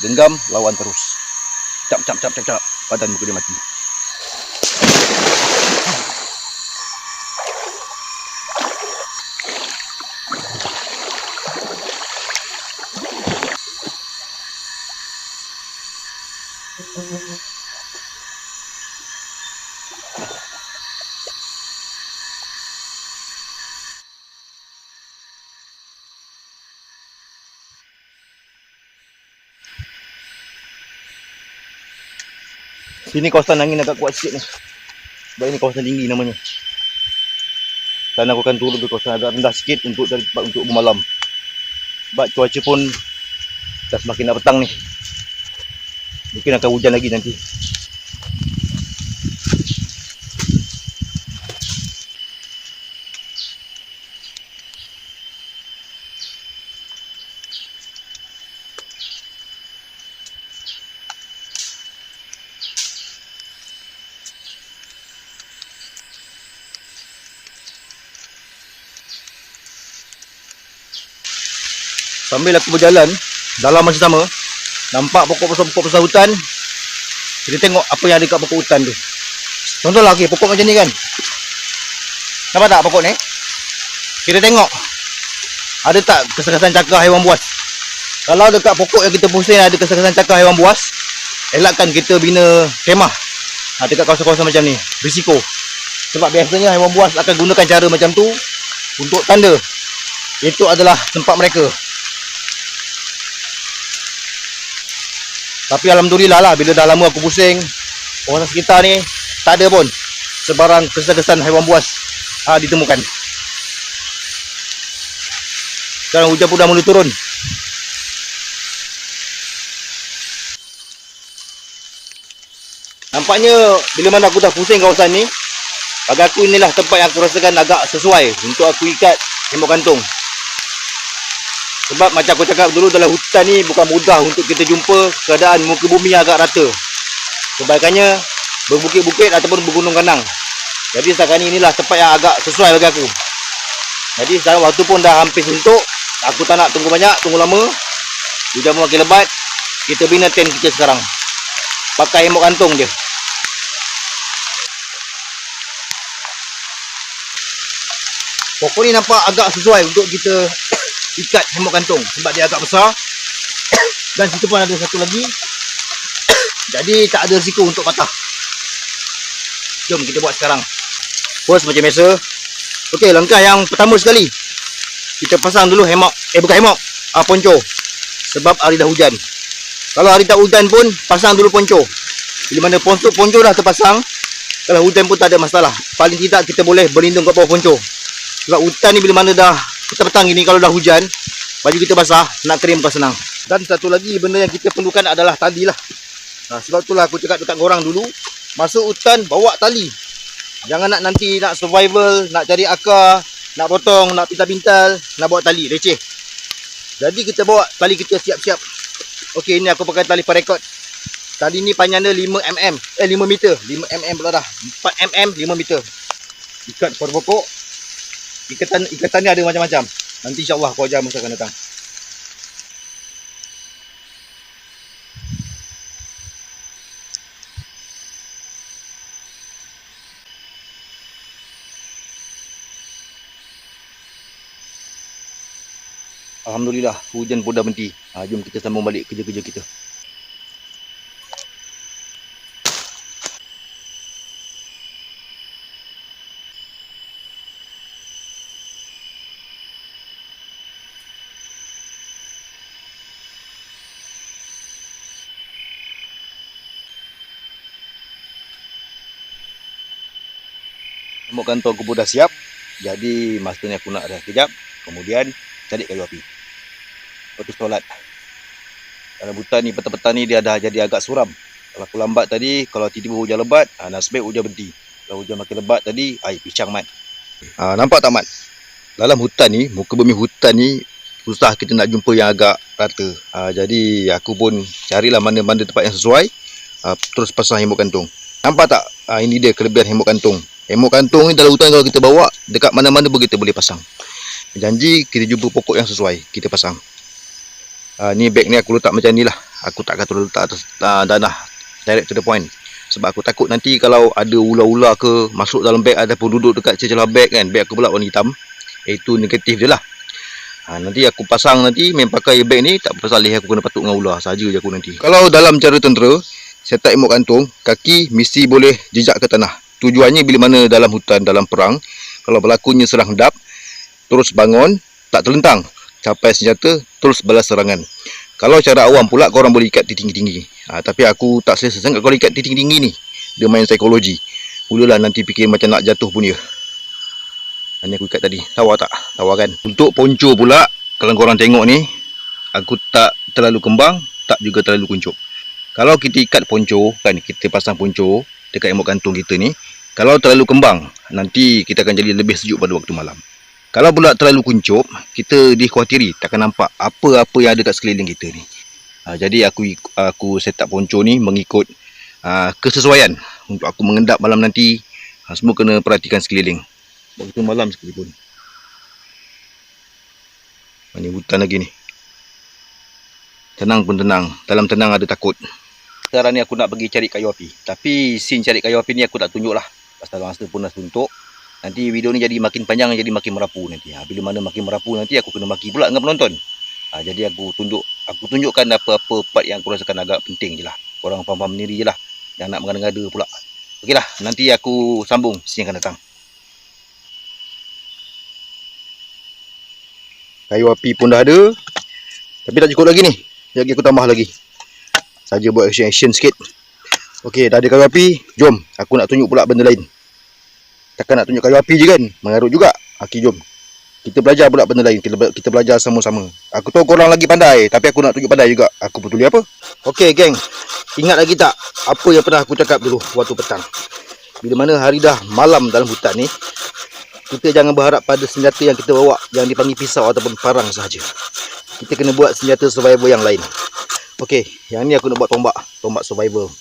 genggam, lawan terus. Cap cap cap cap cap, badan muka dia mati. Sini kawasan angin agak kuat sikit ni. Sebab ini kawasan tinggi namanya. Dan aku akan turun ke kawasan agak rendah sikit untuk dari tempat untuk bermalam. Sebab cuaca pun dah semakin nak petang ni. Mungkin akan hujan lagi nanti. Sambil aku berjalan dalam masa sama, nampak pokok besar hutan. Kita tengok apa yang ada kat pokok hutan tu. Contohlah pokok macam ni kan. Nampak tak pokok ni? Kita tengok ada tak kesan-kesan cakar haiwan buas. Kalau dekat pokok yang kita pusing ada kesan-kesan cakar haiwan buas, elakkan kita bina kemah dekat kawasan-kawasan macam ni. Risiko. Sebab biasanya haiwan buas akan gunakan cara macam tu untuk tanda itu adalah tempat mereka. Tapi alhamdulillah lah, bila dah lama aku pusing, orang sekitar ni tak ada pun sebarang kesan-kesan haiwan buas ditemukan. Sekarang hujan pun dah mula turun. Nampaknya bila mana aku dah pusing kawasan ni, bagi aku inilah tempat yang aku rasakan agak sesuai untuk aku ikat tembok gantung. Sebab macam aku cakap dulu, dalam hutan ni bukan mudah untuk kita jumpa keadaan muka bumi yang agak rata. Kebaikannya berbukit-bukit ataupun bergunung kanang. Jadi sekarang ni inilah tempat yang agak sesuai bagi aku. Jadi sekarang waktu pun dah hampir suntuk. Aku tak nak tunggu banyak, tunggu lama. Hujan pun makin lebat. Kita bina tent kita sekarang. Pakai tembok gantung je. Pokok ni nampak agak sesuai untuk kita ikat tembok gantung sebab dia agak besar. Dan situ pun ada satu lagi. Jadi tak ada risiko untuk patah. Jom kita buat sekarang. First macam biasa. Okey, langkah yang pertama sekali, kita pasang dulu hemok. Bukan hemok, ponco. Sebab hari dah hujan. Kalau hari tak hujan pun pasang dulu ponco. Bila mana ponco dah terpasang, kalau hujan pun tak ada masalah. Paling tidak kita boleh berlindung kat bawah ponco. Sebab hutan ni bila mana dah petang gini, kalau dah hujan, baju kita basah, nak kering bukan senang. Dan satu lagi benda yang kita perlukan adalah tali lah. Sebab itulah aku cakap dekat korang dulu, masuk hutan bawa tali. Jangan nanti nak survival, nak cari akar, nak potong, nak pintal-pintal, nak bawa tali, receh. Jadi kita bawa tali kita siap-siap. Okey, ini aku pakai tali paracord. Tali ni panjangnya 5 meter. 5 mm pula dah. 4 mm 5 meter. Ikat pada pokok. Ikatan ni ada macam-macam. Nanti insya-Allah aku ajar masa akan datang. Alhamdulillah hujan pun dah berhenti. Jom kita sambung balik kerja-kerja kita. Tembok gantung aku pun dah siap. Jadi masa ni aku nak dah kejap. Kemudian cari kayu api. Lepas tu solat. Dalam hutan ni petang-petang ni dia dah jadi agak suram. Kalau aku lambat tadi, kalau tiba-tiba hujan lebat, nasib baik hujan berhenti. Kalau hujan makin lebat tadi, pincang mat. Nampak tak mat? Dalam hutan ni, muka bumi hutan ni susah kita nak jumpa yang agak rata. Jadi aku pun carilah mana-mana tempat yang sesuai. Terus pasang tembok gantung. Nampak tak? Ini dia kelebihan tembok gantung. Tembok gantung ni dalam hutan kalau kita bawa, dekat mana-mana pun kita boleh pasang. Janji kita jumpa pokok yang sesuai, kita pasang. Ni beg ni aku letak macam ni lah. aku tak akan terus letak atas tanah, direct to the point. Sebab aku takut nanti kalau ada ular-ular ke masuk dalam beg ataupun duduk dekat celah beg kan, beg aku pula warna hitam, itu negatif je lah. Nanti aku pasang nanti main pakai beg ni, tak pasal leher aku kena patuk dengan ular saja je aku nanti. Kalau dalam cara tentera, set up emok kantung, kaki mesti boleh jejak ke tanah. Tujuannya bila mana dalam hutan, dalam perang, kalau berlakunya serang hendap, terus bangun, tak terlentang, capai senjata, terus balas serangan. Kalau cara awam pula, korang boleh ikat di tinggi-tinggi. Tapi aku tak selesa sangat kalau ikat di tinggi-tinggi ni. Dia main psikologi. Mulalah nanti fikir macam nak jatuh pun dia. Ini aku ikat tadi. Tawar tak? Tawar kan? Untuk ponco pula, kalau korang tengok ni, aku tak terlalu kembang, tak juga terlalu kuncup. Kalau kita ikat ponco, kan kita pasang ponco dekat emok kantung kita ni, kalau terlalu kembang, nanti kita akan jadi lebih sejuk pada waktu malam. Kalau pula terlalu kuncup, kita dikhawatiri takkan nampak apa-apa yang ada kat sekeliling kita ni. Jadi aku set up ponco ni mengikut kesesuaian untuk aku mengendap malam nanti. Semua kena perhatikan sekeliling. Waktu malam sekalipun. Ni hutan lagi ni. Tenang pun tenang. Dalam tenang ada takut. Sekarang ni aku nak pergi cari kayu api. Tapi scene cari kayu api ni aku tak tunjuk lah. Pasal masa pun dah suntuk. Nanti video ni jadi makin panjang, jadi makin merapu nanti. Bila mana makin merapu nanti aku kena maki pula dengan penonton. Jadi aku tunjukkan apa-apa part yang aku rasakan agak penting je lah. Korang faham-faham sendiri je lah. Yang nak mengada-ngada pula. Okey lah, nanti aku sambung scene akan datang. Kayu api pun dah ada. Tapi tak cukup lagi ni. Lagi aku tambah lagi. Saja buat action sikit. Okey, dah ada kayu api. Jom, aku nak tunjuk pula benda lain. Takkan nak tunjuk kayu api je kan? Mengarut juga. Okey, jom. Kita belajar pula benda lain. Kita belajar sama-sama. Aku tahu korang lagi pandai. Tapi aku nak tunjuk pandai juga. Aku betul apa? Okey, geng. Ingat lagi tak apa yang pernah aku cakap dulu waktu petang? Bila mana hari dah malam dalam hutan ni, kita jangan berharap pada senjata yang kita bawa yang dipanggil pisau ataupun parang sahaja. Kita kena buat senjata survival yang lain. Okey, yang ni aku nak buat tombak survival.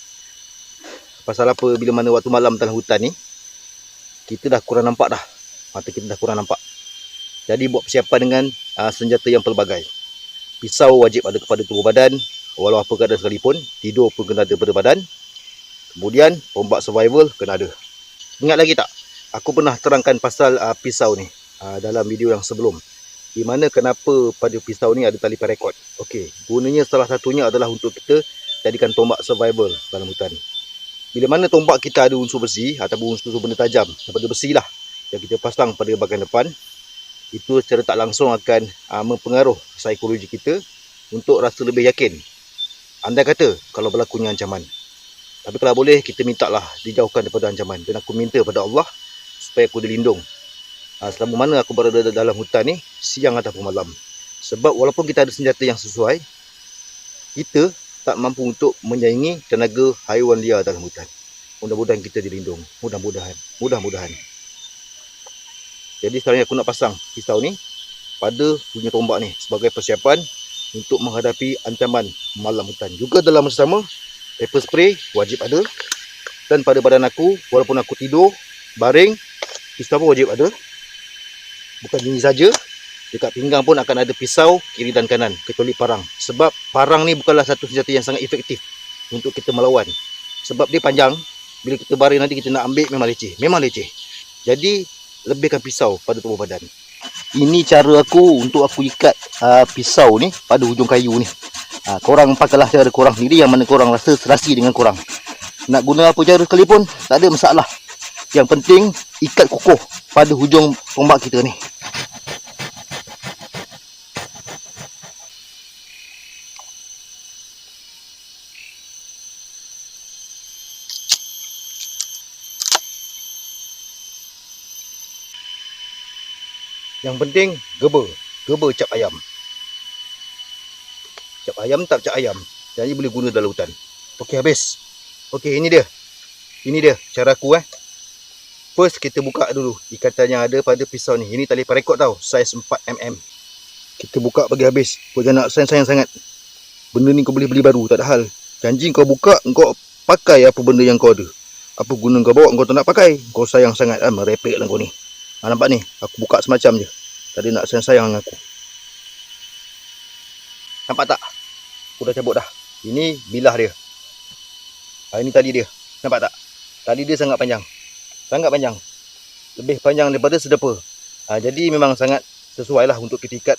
Pasal apa? Bila mana waktu malam dalam hutan ni, kita dah kurang nampak dah. Mata kita dah kurang nampak. Jadi buat persiapan dengan senjata yang pelbagai. Pisau wajib ada kepada tubuh badan. Walau apa keadaan sekalipun. Tidur pun kena ada pada badan. Kemudian tombak survival kena ada. Ingat lagi tak? Aku pernah terangkan pasal pisau ni dalam video yang sebelum. Di mana kenapa pada pisau ni ada tali paracord. Okey, gunanya salah satunya adalah untuk kita jadikan tombak survival dalam hutan. Bila mana tombak kita ada unsur besi ataupun unsur benda tajam, daripada besi lah, yang kita pasang pada bahagian depan, itu secara tak langsung akan mempengaruhi psikologi kita untuk rasa lebih yakin. Andai kata kalau berlakunya ancaman. Tapi kalau boleh, kita minta lah dijauhkan daripada ancaman. Dan aku minta pada Allah supaya aku dilindung selama mana aku berada dalam hutan ni, siang ataupun malam. Sebab walaupun kita ada senjata yang sesuai, kita tak mampu untuk menyaingi tenaga haiwan liar dalam hutan. Mudah-mudahan kita dilindung. Mudah-mudahan. Jadi sekarang aku nak pasang pisau ni pada punya tombak ni sebagai persiapan untuk menghadapi ancaman malam hutan. Juga dalam masa sama, pepper spray wajib ada. Dan pada badan aku, walaupun aku tidur, baring, pisau pun wajib ada. Bukan ini saja, dekat pinggang pun akan ada pisau kiri dan kanan, kecuali parang. Sebab parang ni bukanlah satu senjata yang sangat efektif untuk kita melawan. Sebab dia panjang, bila kita baring nanti kita nak ambil memang leceh. Jadi lebihkan pisau pada tubuh badan. Ini cara aku untuk aku ikat pisau ni pada hujung kayu ni. Korang pakailah cara korang sendiri yang mana korang rasa serasi dengan korang. Nak guna apa cara sekalipun, tak ada masalah. Yang penting ikat kukuh pada hujung tombak kita ni. Yang penting geber cap ayam. Cap ayam tak cap ayam. Jadi boleh guna dalam hutan. Okey, habis. Okey, ini dia cara aku First kita buka dulu ikatan yang ada pada pisau ni. Ini tali paracord tau, saiz 4mm. Kita buka bagi habis. Kau jangan nak sayang sangat. Benda ni kau boleh beli baru, tak ada hal. Janji kau buka, kau pakai apa benda yang kau ada. Apa guna kau bawa, kau tak nak pakai. Kau sayang sangat merepek lah kau ni. Nampak ni, aku buka semacam je. Tadi nak sayang-sayang dengan aku. Nampak tak? Aku dah cabut dah. Ini bilah dia. Ini tali dia. Nampak tak? Tali dia sangat panjang. Sangat panjang. Lebih panjang daripada sederpa. Jadi memang sangat sesuai lah untuk kita ikat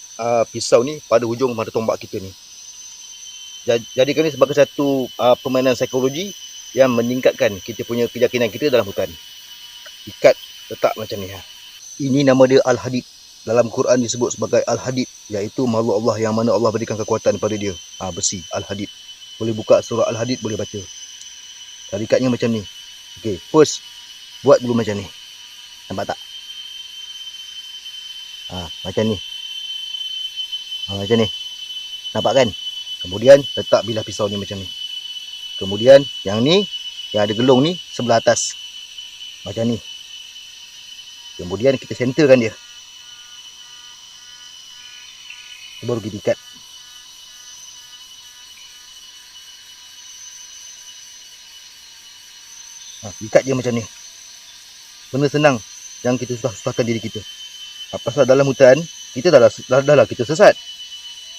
pisau ni pada hujung pada tombak kita ni. Jadikan ini sebagai satu permainan psikologi yang meningkatkan kita punya keyakinan kita dalam hutan. Ikat letak macam ni. Ini nama dia Al-Hadid. Dalam Quran disebut sebagai Al-Hadid, iaitu makhluk Allah yang mana Allah berikan kekuatan kepada dia. Besi, Al-Hadid. Boleh buka surah Al-Hadid, boleh baca. Cara ikatnya macam ni. Okey, first buat dulu macam ni. Nampak tak? Macam ni. Macam ni. Nampak kan? Kemudian letak bilah pisau ni macam ni. Kemudian yang ni, yang ada gelung ni sebelah atas. Macam ni. Kemudian kita centerkan dia. Baru kita ikat. Ikat je macam ni. Benda senang yang kita susahkan diri kita. Pasal dalam hutan kita dah lah kita sesat.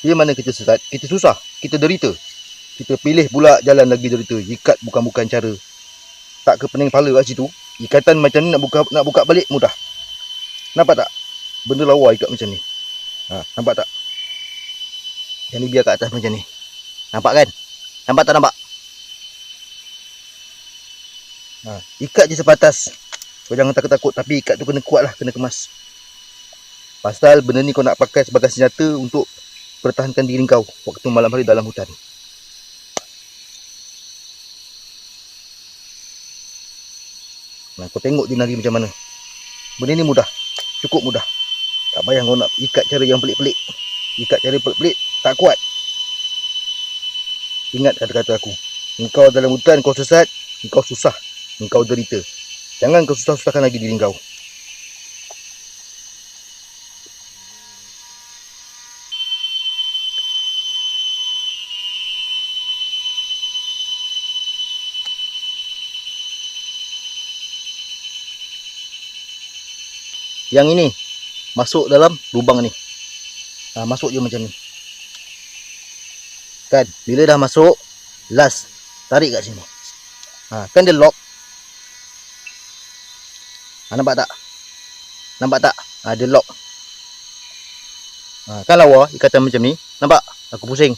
Bila mana kita sesat, kita susah, kita derita. Kita pilih pula jalan lagi derita. Ikat bukan cara. Tak ke pening kepala kat situ. Ikatan macam ni nak buka balik mudah. Nampak tak? Benda lawa ikat macam ni. Nampak tak? Yang ni biar kat atas macam ni. Nampak kan? Nampak tak nampak? Ikat je sepatas. Kau jangan takut-takut, tapi ikat tu kena kuat lah, kena kemas. Pasal benda ni kau nak pakai sebagai senjata untuk pertahankan diri kau waktu malam hari dalam hutan. Kau tengok dia nari macam mana. Benda ni mudah. Cukup mudah. Tak payah kau nak ikat cara yang pelik-pelik. Ikat cara pelik-pelik tak kuat. Ingat kata-kata aku. Engkau dalam hutan kau sesat, engkau susah, engkau derita. Jangan kau susah-susahkan lagi diri kau. Yang ini masuk dalam lubang ni. Masuk je macam ni. Kan, bila dah masuk, last tarik kat sini. Kan dia lock. Nampak tak? Nampak tak? Dia lock. Kan lawa ikatan macam ni. Nampak? Aku pusing.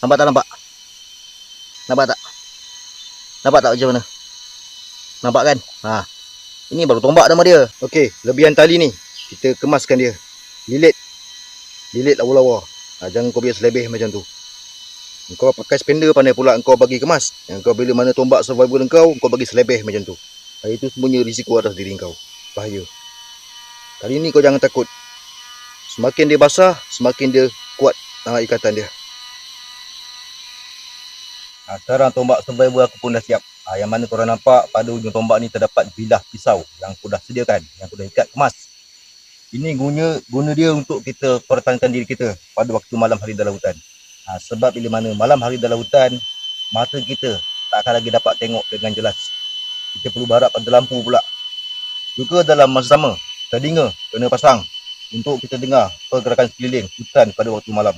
Nampak tak nampak? Nampak tak? Nampak tak macam mana? Nampak kan? Ini baru tombak nama dia. Okey, lebihan tali ni kita kemaskan dia. Lilit. Lilit lawa-lawa. Jangan kau biar selebih macam tu. Kau pakai spender pandai pula kau bagi kemas. Yang kau bila mana tombak survival kau bagi selebih macam tu. Itu semuanya risiko atas diri kau. Bahaya. Kali ni kau jangan takut. Semakin dia basah, semakin dia kuat ikatan dia. Sekarang tombak survival aku pun dah siap. Yang mana korang nampak pada ujung tombak ni terdapat bilah pisau yang aku dah sediakan, yang aku dah ikat kemas. Ini guna dia untuk kita pertahankan diri kita pada waktu malam hari dalam hutan. Sebab bila mana malam hari dalam hutan, mata kita tak akan lagi dapat tengok dengan jelas. Kita perlu berharap pada lampu pula. Juga dalam masa sama, telinga kena pasang untuk kita dengar pergerakan sekeliling hutan pada waktu malam.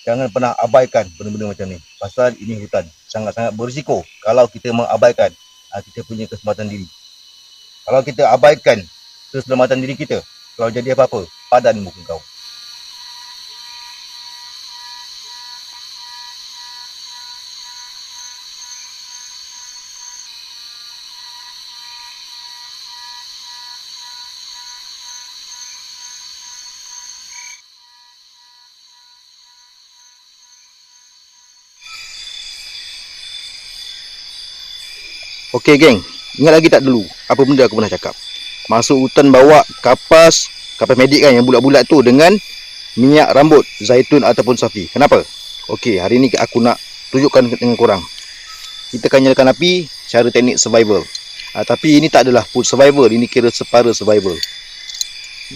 Jangan pernah abaikan benda-benda macam ni. Pasal ini hutan. Sangat-sangat berisiko kalau kita mengabaikan kita punya keselamatan diri. Kalau kita abaikan keselamatan diri kita, kalau jadi apa-apa, padan muka kau. Okey geng, ingat lagi tak dulu apa benda aku pernah cakap? Masuk hutan bawa kapas medik kan yang bulat-bulat tu dengan minyak rambut zaitun ataupun safi. Kenapa? Okey, hari ni aku nak tunjukkan dengan korang. Kita akan nyalakan api, cara teknik survival. Tapi ini tak adalah food survival, ini kira separa survival.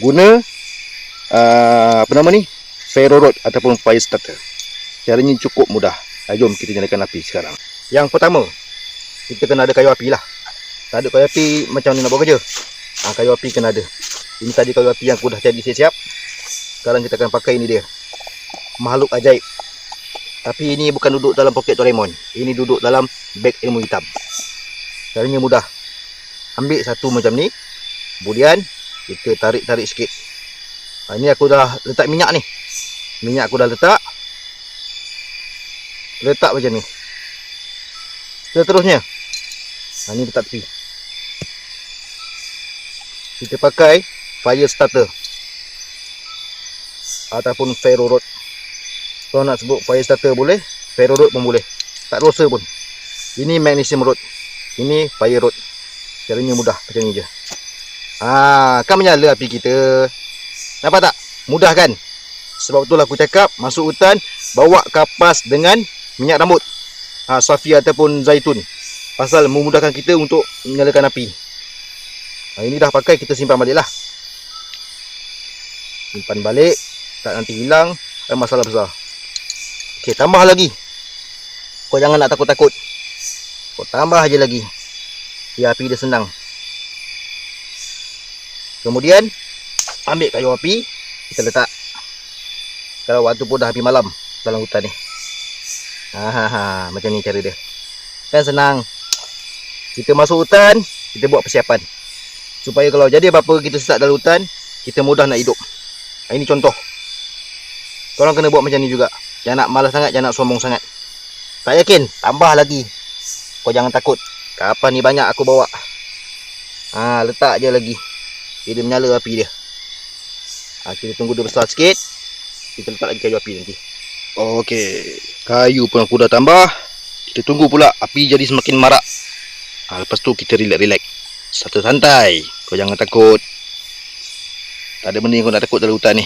Guna ferro rod ataupun fire starter. Caranya cukup mudah. Jom kita nyalakan api sekarang. Yang pertama, kita kena ada kayu api lah. Tak ada kayu api macam ni nak buat kerja. Kayu api kena ada. Ini tadi kayu api yang aku dah jadi siap-siap. Sekarang kita akan pakai ini dia, makhluk ajaib. Tapi ini bukan duduk dalam poket Doraemon. Ini duduk dalam beg ilmu hitam. Caranya mudah. Ambil satu macam ni. Kemudian kita tarik-tarik sikit. Ini aku dah letak minyak ni. Minyak aku dah letak. Letak macam ni. Seterusnya. Ini letak tepi. Kita pakai fire starter. Ataupun ferro rod. Kalau nak sebut fire starter boleh, ferro rod pun boleh. Tak rosa pun. Ini magnesium rod. Ini fire rod. Caranya mudah macam ni je. Kan menyala api kita. Nampak tak? Mudah kan? Sebab itulah aku cakap masuk hutan bawa kapas dengan minyak rambut. Safi ataupun zaitun. Pasal memudahkan kita untuk menyalakan api. Ini dah pakai, kita simpan balik lah. Simpan balik. Tak nanti hilang. Ada masalah besar. Okey, tambah lagi. Kau jangan nak takut-takut. Kau tambah aja lagi. Biar api dia senang. Kemudian ambil kayu api, kita letak. Kalau waktu pun dah api malam dalam hutan ni. Macam ni cara dia. Kan senang. Kita masuk hutan, kita buat persiapan. Supaya kalau jadi apa-apa kita sesat dalam hutan, kita mudah nak hidup. Ini contoh. Korang kena buat macam ni juga. Jangan nak malas sangat, jangan nak sombong sangat. Tak yakin? Tambah lagi. Kau jangan takut. Kapan ni banyak aku bawa. Letak je lagi. Dia menyala api dia. Kita tunggu dia besar sikit. Kita letak lagi kayu api nanti. Okey. Kayu pun aku dah tambah. Kita tunggu pula api jadi semakin marak. Lepas tu kita relax-relax. Santai-santai. Kau jangan takut. Tak ada benda yang kau nak takut dalam hutan ni.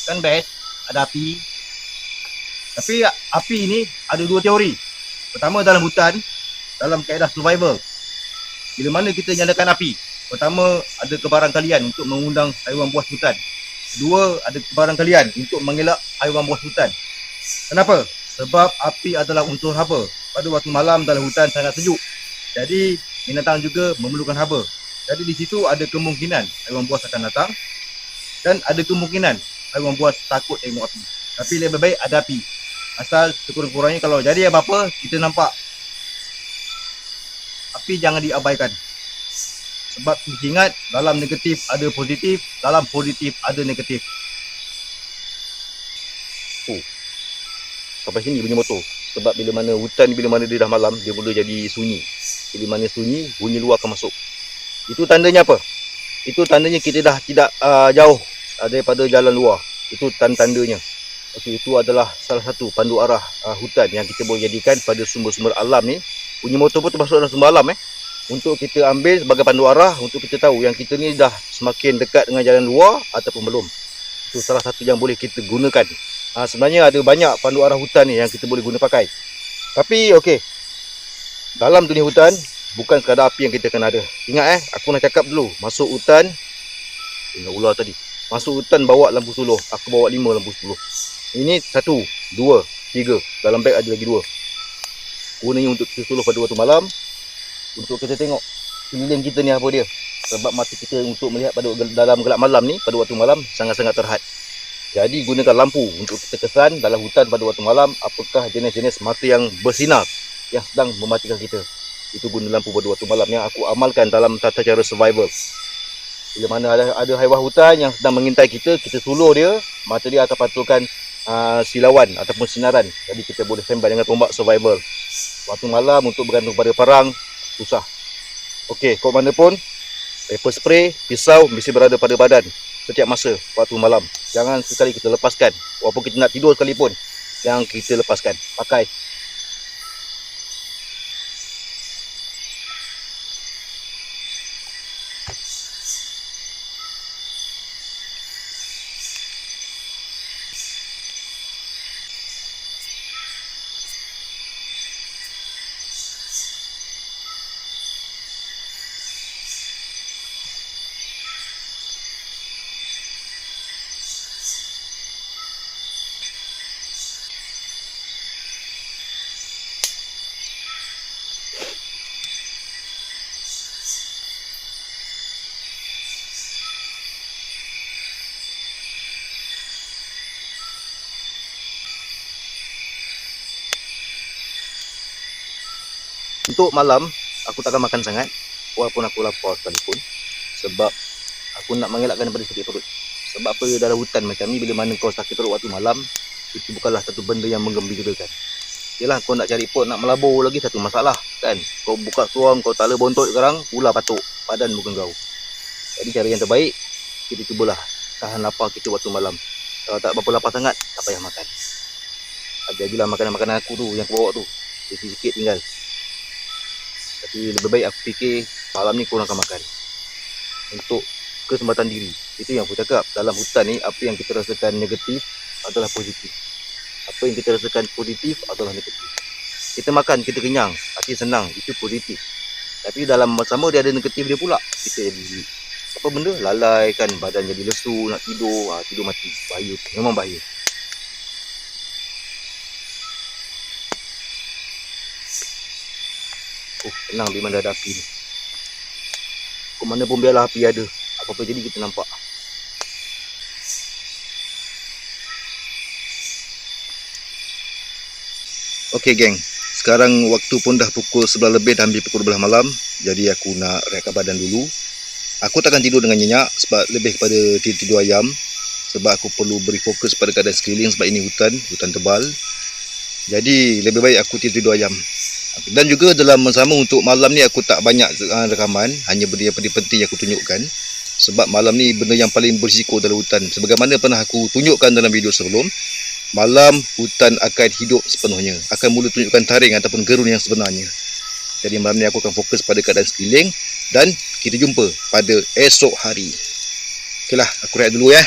Kan best ada api. Tapi api ni ada dua teori. Pertama, dalam hutan, dalam kaedah survival, bila mana kita nyalakan api, pertama ada kebarangkalian untuk mengundang haiwan buas hutan. Kedua, ada kebarangkalian untuk mengelak haiwan buas hutan. Kenapa? Sebab api adalah unsur haba. Pada waktu malam dalam hutan sangat sejuk. Jadi binatang juga memerlukan haba. Jadi di situ ada kemungkinan haiwan buas akan datang. Dan ada kemungkinan haiwan buas takut tengok api. Tapi lebih baik ada api. Asal sekurang-kurangnya kalau jadi apa-apa, kita nampak. Api jangan diabaikan. Sebab ingat, dalam negatif ada positif, dalam positif ada negatif. Sampai sini bunyi motor. Sebab bila mana hutan, bila mana dia dah malam, dia mula jadi sunyi. Bila mana sunyi, bunyi luar akan masuk. Itu tandanya apa? Itu tandanya kita dah tidak jauh daripada jalan luar. Itu tandanya. Okey, itu adalah salah satu pandu arah hutan yang kita boleh jadikan pada sumber-sumber alam ni. Bunyi motor pun termasuk dalam sumber alam untuk kita ambil sebagai pandu arah untuk kita tahu yang kita ni dah semakin dekat dengan jalan luar ataupun belum. Itu salah satu yang boleh kita gunakan. Sebenarnya ada banyak pandu arah hutan ni yang kita boleh guna pakai. Tapi okey. Dalam dunia hutan bukan sekadar api yang kita kena ada. Ingat aku nak cakap dulu, masuk hutan ingat ular tadi. Masuk hutan bawa lampu suluh. Aku bawa 5 lampu suluh. Ini 1, 2, 3. Dalam beg ada lagi 2. Gunanya untuk kita suluh pada waktu malam. Untuk kita tengok keliling kita ni apa dia. Sebab mata kita untuk melihat pada dalam gelap malam ni, pada waktu malam sangat-sangat terhad. Jadi gunakan lampu untuk kita kesan dalam hutan pada waktu malam. Apakah jenis-jenis mata yang bersinar yang sedang mematikan kita. Itu guna lampu pada waktu malam yang aku amalkan dalam tata cara survival. Bila mana ada haiwan hutan yang sedang mengintai kita, kita suluh dia, mata dia akan pantulkan silauan ataupun sinaran. Jadi kita boleh standby dengan tombak survival. Waktu malam untuk bergantung pada parang, susah. Okey, kau mana pun, pepper spray, pisau mesti berada pada badan setiap masa waktu malam. Jangan sekali kita lepaskan. Walaupun kita nak tidur sekalipun, jangan kita lepaskan. Pakai. Untuk malam, aku takkan makan sangat walaupun aku lapar sekalipun, sebab aku nak mengelakkan daripada sakit perut. Sebab apa, dalam hutan macam ni, bila mana kau sakit perut waktu malam, itu bukanlah satu benda yang menggembirakan. Yalah, kau nak cari pot, nak melabur lagi satu masalah kan. Kau buka seluar, kau tak ada bontot sekarang, ular patuk badan bukan kau. Jadi cara yang terbaik, kita cubalah tahan lapar kita waktu malam. Kalau tak berapa lapar sangat, tak payah makan. Jadilah makanan-makanan aku tu yang aku bawa tu, sikit-sikit tinggal. Tapi lebih baik aku fikir malam ni kurangkan makan untuk kesempatan diri. Itu yang aku cakap, dalam hutan ni apa yang kita rasakan negatif adalah positif, apa yang kita rasakan positif adalah negatif. Kita makan, kita kenyang, hati senang, itu positif. Tapi dalam masa sama dia ada negatif dia pula. Kita jadi apa benda, lalai kan, badan jadi lesu, nak tidur, tidur mati. Bahaya, memang bahaya. Tenang di mana ada api ni. Ke mana pun biarlah api ada, apa-apa jadi kita nampak. Okey geng, sekarang waktu pun dah pukul 11 lebih, dah hampir pukul 12 malam. Jadi aku nak rehat badan dulu. Aku takkan tidur dengan nyenyak sebab lebih kepada tidur ayam. Sebab aku perlu beri fokus pada keadaan sekeliling sebab ini hutan tebal. Jadi lebih baik aku tidur ayam. Dan juga dalam masa sama untuk malam ni aku tak banyak rekaman, hanya benda yang penting yang aku tunjukkan. Sebab malam ni benda yang paling berisiko dalam hutan. Sebagaimana pernah aku tunjukkan dalam video sebelum, malam hutan akan hidup sepenuhnya, akan mula tunjukkan taring ataupun gerun yang sebenarnya. Jadi malam ni aku akan fokus pada keadaan sekeliling dan kita jumpa pada esok hari. Okeylah, aku rehat dulu ya.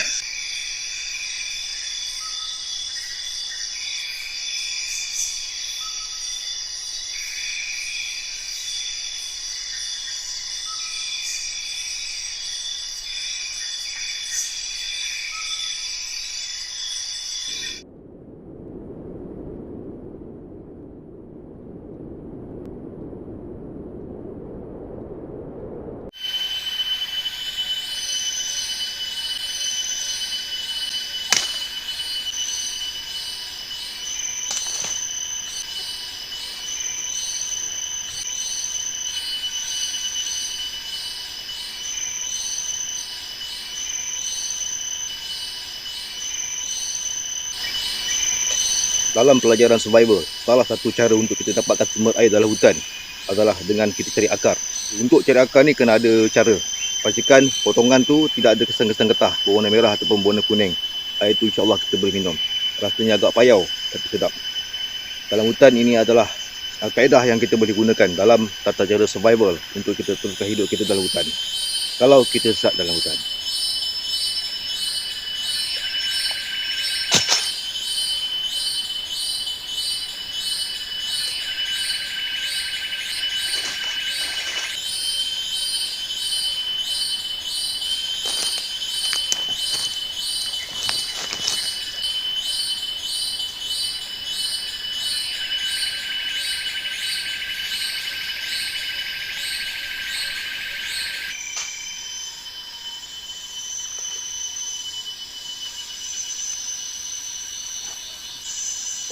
Dalam pelajaran survival, salah satu cara untuk kita dapatkan sumber air dalam hutan adalah dengan kita cari akar. Untuk cari akar ni kena ada cara. Pastikan potongan tu tidak ada kesan-kesan getah berwarna merah ataupun berwarna kuning. Air tu insya-Allah kita boleh minum. Rasanya agak payau tapi sedap. Dalam hutan ini adalah kaedah yang kita boleh gunakan dalam tata cara survival untuk kita teruskan hidup kita dalam hutan. Kalau kita sesat dalam hutan.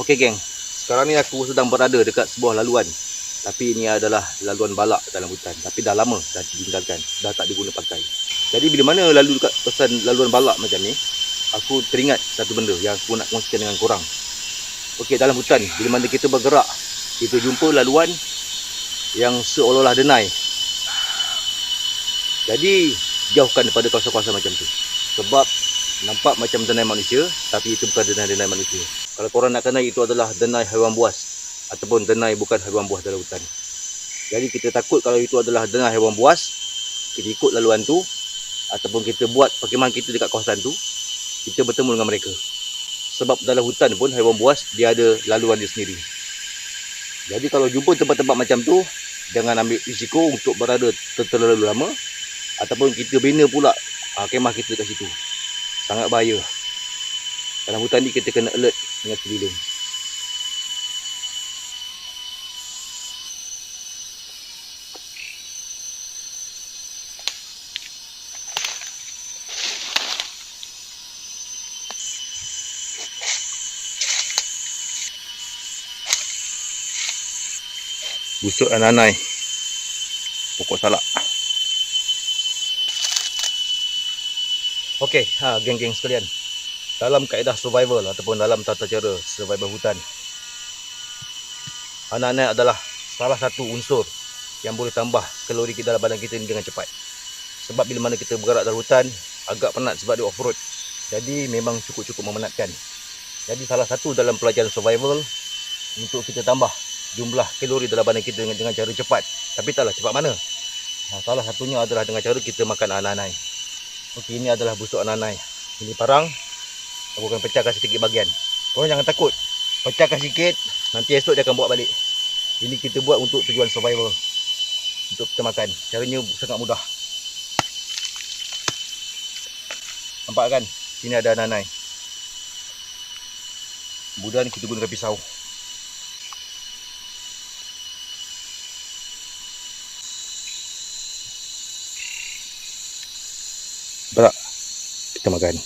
Okey geng, sekarang ni aku sedang berada dekat sebuah laluan. Tapi ini adalah laluan balak dalam hutan. Tapi dah lama dah ditinggalkan, dah tak diguna pakai. Jadi bila mana lalu dekat pesan laluan balak macam ni, aku teringat satu benda yang aku nak kongsikan dengan korang. Okey, dalam hutan bila mana kita bergerak, kita jumpa laluan yang seolah-olah denai. Jadi jauhkan daripada kawasan-kawasan macam tu. Sebab nampak macam denai manusia, tapi itu bukan denai-denai manusia. Kalau korang nak kenal, itu adalah denai haiwan buas ataupun denai bukan haiwan buas dalam hutan. Jadi kita takut kalau itu adalah denai haiwan buas, kita ikut laluan tu ataupun kita buat perkhemahan kita dekat kawasan tu, kita bertemu dengan mereka. Sebab dalam hutan pun haiwan buas dia ada laluan dia sendiri. Jadi kalau jumpa tempat-tempat macam tu, jangan ambil risiko untuk berada terlalu lama ataupun kita bina pula kemah kita dekat situ. Sangat bahaya. Dalam hutan ni kita kena alert dengan sekeliling. Busuk ananai, pokok salak. Okey, geng-geng sekalian. Dalam kaedah survival ataupun dalam tata cara survival hutan, ananai adalah salah satu unsur yang boleh tambah kalori kita dalam badan kita ni dengan cepat. Sebab bila mana kita bergerak dalam hutan, agak penat sebab dia off-road. Jadi memang cukup-cukup memenatkan. Jadi salah satu dalam pelajaran survival untuk kita tambah jumlah kalori dalam badan kita dengan cara cepat. Tapi taklah cepat mana. Salah satunya adalah dengan cara kita makan ananai. Okey, ini adalah busuk ananai. Ini parang. Aku akan pecahkan sedikit bahagian. Korang jangan takut. Pecahkan sikit, nanti esok dia akan bawa balik. Ini kita buat untuk tujuan survival. Untuk kita makan. Caranya sangat mudah. Nampak kan? Sini ada ananai. Kemudian kita gunakan pisau. Berak. Kita makan.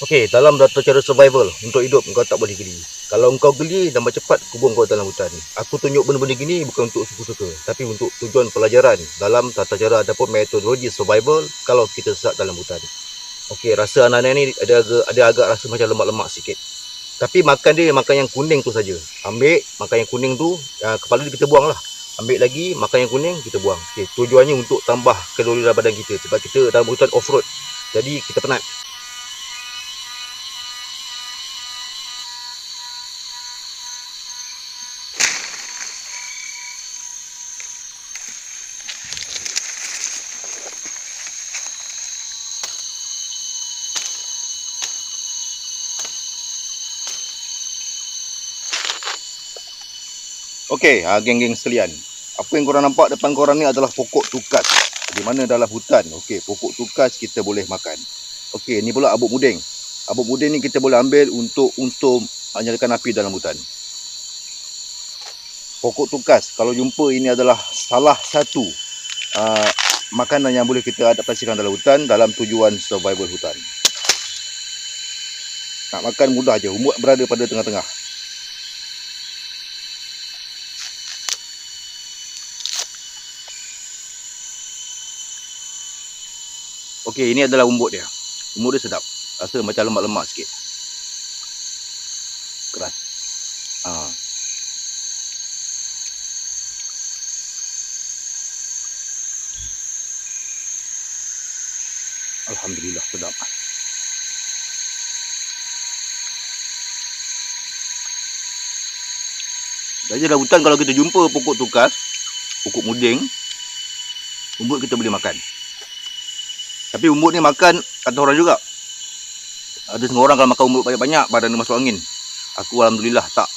Okey, dalam tata cara survival untuk hidup, kau tak boleh geli. Kalau kau geli dan bercepat, kubur kau dalam hutan. Aku tunjuk benda-benda gini bukan untuk suka-suka, tapi untuk tujuan pelajaran dalam tata cara ataupun metodologi survival kalau kita sesat dalam hutan. Okey, rasa ananai ni ada agak rasa macam lemak-lemak sikit. Tapi makan dia makan yang kuning tu saja. Ambil makan yang kuning tu, kepala dia kita buang lah. Ambil lagi makan yang kuning, kita buang. Okey, tujuannya untuk tambah kalori dalam badan kita sebab kita dalam hutan off-road. Jadi kita penat. Okey, geng-geng sekalian. Apa yang korang nampak depan korang ni adalah pokok tukas. Di mana dalam hutan. Okey, pokok tukas kita boleh makan. Okey, ni pula abuk muding. Abuk muding ni kita boleh ambil untuk menyalakan api dalam hutan. Pokok tukas, kalau jumpa ini adalah salah satu makanan yang boleh kita adaptasikan dalam hutan dalam tujuan survival hutan. Nak makan mudah je, umut berada pada tengah-tengah. Okey, ini adalah umbut dia. Umbut dia sedap. Rasa macam lemak-lemak sikit. Keras. Alhamdulillah, sedap. Jadi dalam hutan kalau kita jumpa pokok tukas, pokok muding, umbut kita boleh makan. Tapi umbut ni makan kata orang juga. Ada setengah orang kalau makan umbut banyak-banyak badan dia masuk angin. Aku alhamdulillah tak.